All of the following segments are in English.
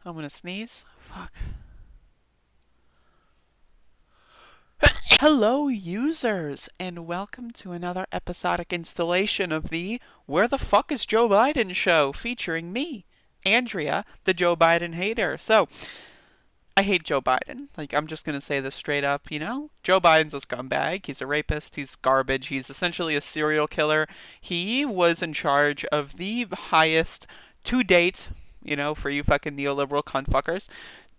I'm gonna sneeze. Fuck. Hello, users, and welcome to another episodic installation of the Where the Fuck is Joe Biden show, featuring me, Andrea, the Joe Biden hater. So, I hate Joe Biden. I'm just gonna say this straight up, Joe Biden's a scumbag. He's a rapist. He's garbage. He's essentially a serial killer. He was in charge of the highest to date, for you fucking neoliberal cunt fuckers,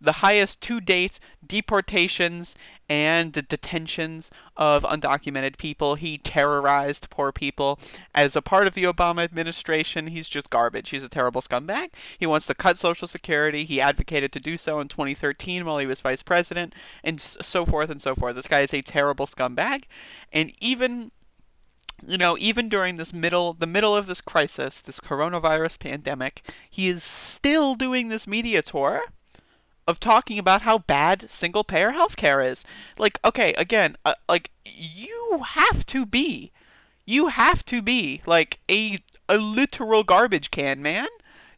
the highest to date deportations and detentions of undocumented people. He terrorized poor people. As a part of the Obama administration, he's just garbage. He's a terrible scumbag. He wants to cut Social Security. He advocated to do so in 2013 while he was vice president, and so forth and so forth. This guy is a terrible scumbag. And even during the middle of this crisis, this coronavirus pandemic, he is still doing this media tour of talking about how bad single-payer healthcare is. Okay, again, you have to be like a literal garbage can, man,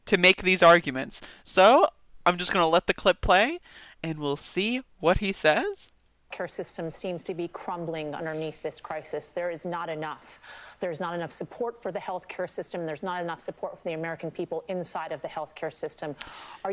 to make these arguments. So I'm just gonna let the clip play, and we'll see what he says. Care system seems to be crumbling underneath this crisis. There is not enough. There's not enough support for the healthcare system. There's not enough support for the American people inside of the healthcare system.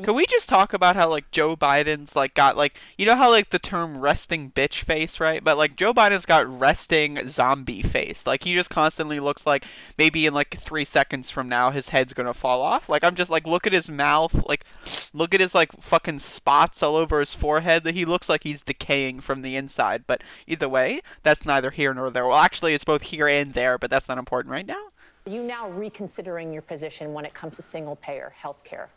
Can we just talk about how Joe Biden's got how the term resting bitch face, right? But Joe Biden's got resting zombie face. He just constantly looks like maybe in 3 seconds from now his head's gonna fall off. I'm just look at his mouth, look at his fucking spots all over his forehead. That he looks like he's decaying from the inside. But either way, that's neither here nor there. Well, actually, it's both here and there, but that's not important right now. Are you now reconsidering your position when it comes to single-payer health care?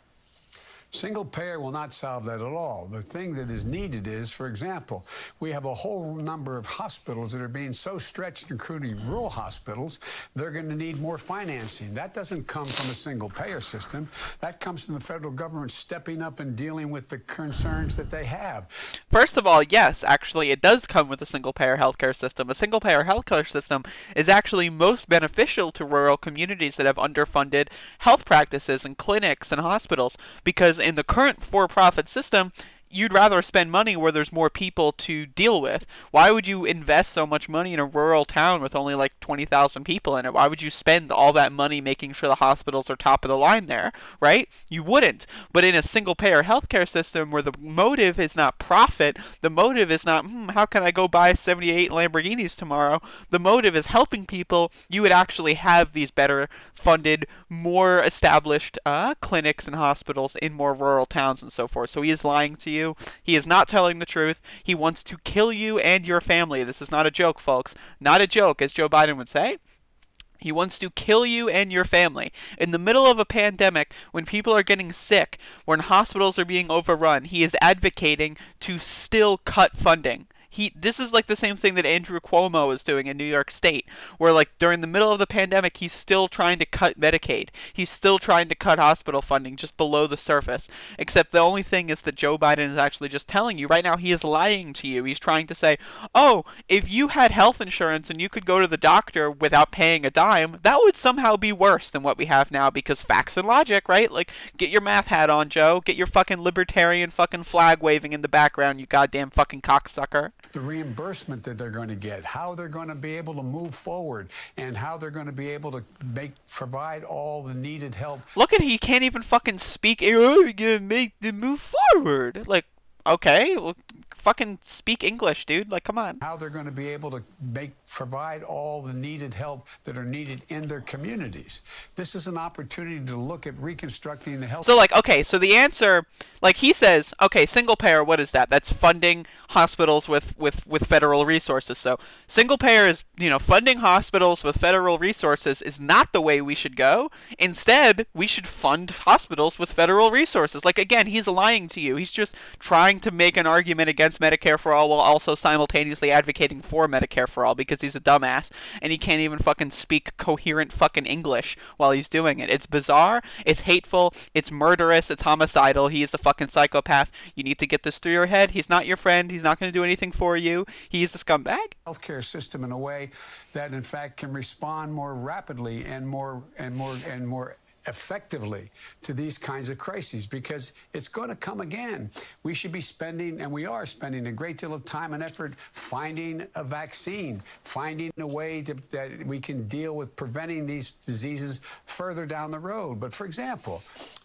Single payer will not solve that at all. The thing that is needed is, for example, we have a whole number of hospitals that are being so stretched, including rural hospitals, they're going to need more financing. That doesn't come from a single payer system. That comes from the federal government stepping up and dealing with the concerns that they have. First of all, yes, actually, it does come with a single-payer healthcare system. A single-payer healthcare system is actually most beneficial to rural communities that have underfunded health practices and clinics and hospitals, because in the current for-profit system, you'd rather spend money where there's more people to deal with. Why would you invest so much money in a rural town with only 20,000 people in it? Why would you spend all that money making sure the hospitals are top of the line there, right? You wouldn't. But in a single-payer healthcare system where the motive is not profit, the motive is not, how can I go buy 78 Lamborghinis tomorrow? The motive is helping people. You would actually have these better funded, more established clinics and hospitals in more rural towns and so forth. So he is lying to you. He is not telling the truth. He wants to kill you and your family. This is not a joke, folks. Not a joke, as Joe Biden would say. He wants to kill you and your family. In the middle of a pandemic, when people are getting sick, when hospitals are being overrun, he is advocating to still cut funding. This is the same thing that Andrew Cuomo is doing in New York State, where during the middle of the pandemic, he's still trying to cut Medicaid. He's still trying to cut hospital funding just below the surface. Except the only thing is that Joe Biden is actually just telling you right now, he is lying to you. He's trying to say, oh, if you had health insurance and you could go to the doctor without paying a dime, that would somehow be worse than what we have now, because facts and logic, right? Get your math hat on, Joe. Get your fucking libertarian fucking flag waving in the background, you goddamn fucking cocksucker. The reimbursement that they're going to get, how they're going to be able to move forward, and how they're going to be able to provide all the needed help. Look at he can't even fucking speak. Oh, you're gonna make them move forward. Okay, well, fucking speak English, dude. Come on. How they're going to be able to provide all the needed help that are needed in their communities. This is an opportunity to look at reconstructing the health. So, okay, so the answer, he says, okay, single payer, what is that? That's funding hospitals with federal resources. So, single payer is, funding hospitals with federal resources is not the way we should go. Instead, we should fund hospitals with federal resources. Again, he's lying to you. He's just trying to make an argument against Medicare for all while also simultaneously advocating for Medicare for all, because he's a dumbass and he can't even fucking speak coherent fucking English while he's doing it. It's bizarre, it's hateful, it's murderous, it's homicidal. He is a fucking psychopath. You need to get this through your head. He's not your friend. He's not going to do anything for you. He's a scumbag. Healthcare system in a way that in fact can respond more rapidly and more effectively to these kinds of crises, because it's going to come again. We should be spending, and we are spending, a great deal of time and effort finding a vaccine, finding a way that we can deal with preventing these diseases further down the road. But for example,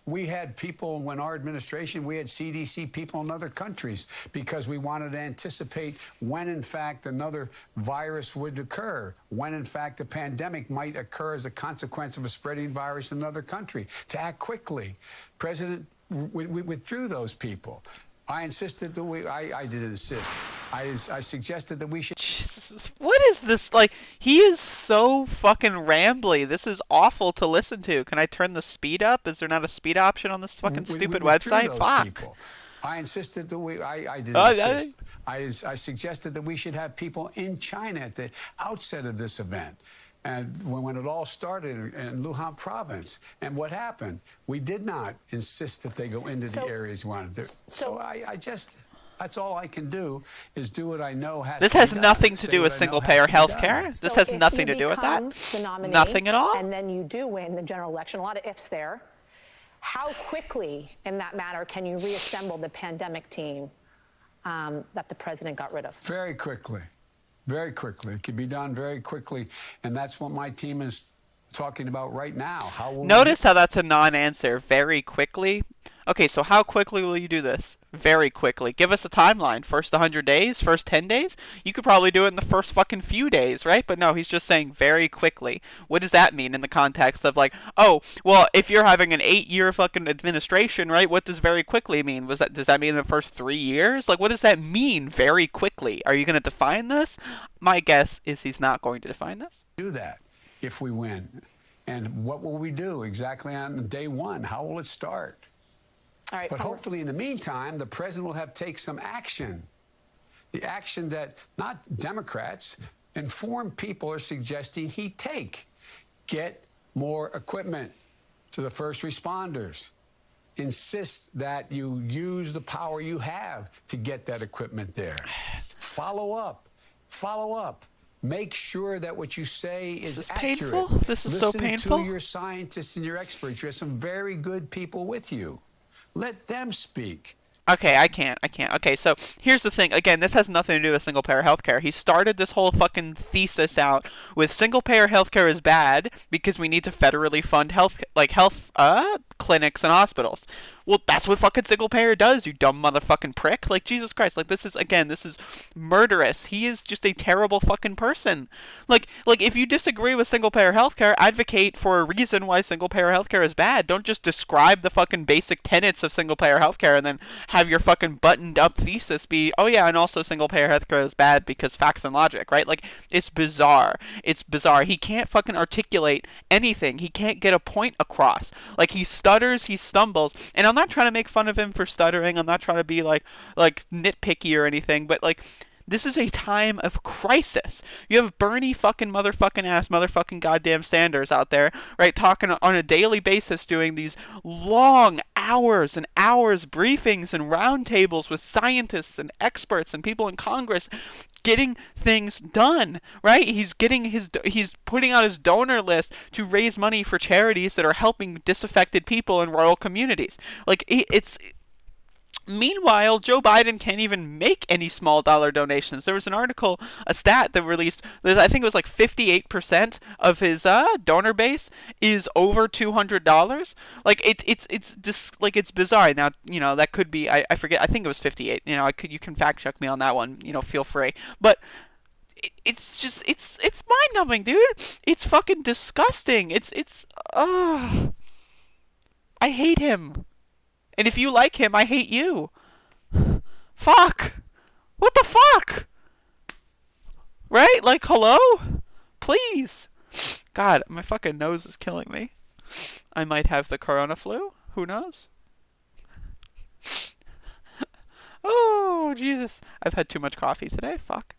we had people, when our administration, we had CDC people in other countries because we wanted to anticipate when, in fact, another virus would occur, when, in fact, a pandemic might occur as a consequence of a spreading virus in another country, to act quickly. President, we withdrew those people. I insisted that I didn't insist. I suggested that we should. Jesus, what is this? Like, he is so fucking rambly. This is awful to listen to. Can I turn the speed up? Is there not a speed option on this fucking stupid website? Fuck. People. I insisted that I didn't insist. I suggested that we should have people in China at the outset of this event. And when it all started in Luhan province. And what happened? We did not insist that they go into the areas we wanted to. So I just, that's all I can do, is do what I know has to be done. This has nothing to do with single-payer health care. This has nothing to do with that. Nothing at all. And then you do win the general election. A lot of ifs there. How quickly, in that matter, can you reassemble the pandemic team that the president got rid of? Very quickly. Very quickly. It can be done very quickly. And that's what my team is talking about right now. Notice how that's a non-answer. Very quickly. Okay, so how quickly will you do this? Very quickly. Give us a timeline. First 100 days? First 10 days? You could probably do it in the first fucking few days, right? But no, he's just saying very quickly. What does that mean in the context of, like, oh, well, if you're having an 8-year fucking administration, right, what does very quickly mean? Does that mean in the first 3 years? Like, what does that mean, very quickly? Are you going to define this? My guess is he's not going to define this. Do that if we win. And what will we do exactly on day one? How will it start? All right, but hopefully, in the meantime, the president will have taken some action. The action that not Democrats, informed people are suggesting he take. Get more equipment to the first responders. Insist that you use the power you have to get that equipment there. Follow up. Follow up. Make sure that what you say is accurate. Painful? This is so painful. Listen to your scientists and your experts. You have some very good people with you. Let them speak. Okay, I can't. Okay, so here's the thing. Again, this has nothing to do with single-payer healthcare. He started this whole fucking thesis out with single-payer healthcare is bad because we need to federally fund health clinics and hospitals. Well, that's what fucking single-payer does, you dumb motherfucking prick. Like, Jesus Christ. Like, this is murderous. He is just a terrible fucking person. Like if you disagree with single-payer healthcare, advocate for a reason why single-payer healthcare is bad. Don't just describe the fucking basic tenets of single-payer healthcare and then have your fucking buttoned-up thesis be, oh yeah, and also single-payer healthcare is bad because facts and logic, right? Like, it's bizarre. It's bizarre. He can't fucking articulate anything. He can't get a point across. Like, he stutters, he stumbles, and I'm not trying to make fun of him for stuttering. I'm not trying to be, like nitpicky or anything, but, like, this is a time of crisis. You have Bernie fucking motherfucking ass motherfucking goddamn Sanders out there, right, talking on a daily basis, doing these long hours and hours briefings and roundtables with scientists and experts and people in Congress, getting things done, right? He's putting out his donor list to raise money for charities that are helping disaffected people in rural communities. Like, meanwhile, Joe Biden can't even make any small dollar donations. There was an article, a stat that released, I think it was like 58% of his donor base is over $200. Like, it's bizarre. Now, you know, that could be, I forget, I think it was 58. You know, you can fact check me on that one, you know, feel free. But it's mind-numbing, dude. It's fucking disgusting. I hate him. And if you like him, I hate you. Fuck. What the fuck? Right? Like, hello? Please. God, my fucking nose is killing me. I might have the corona flu. Who knows? Oh, Jesus. I've had too much coffee today. Fuck.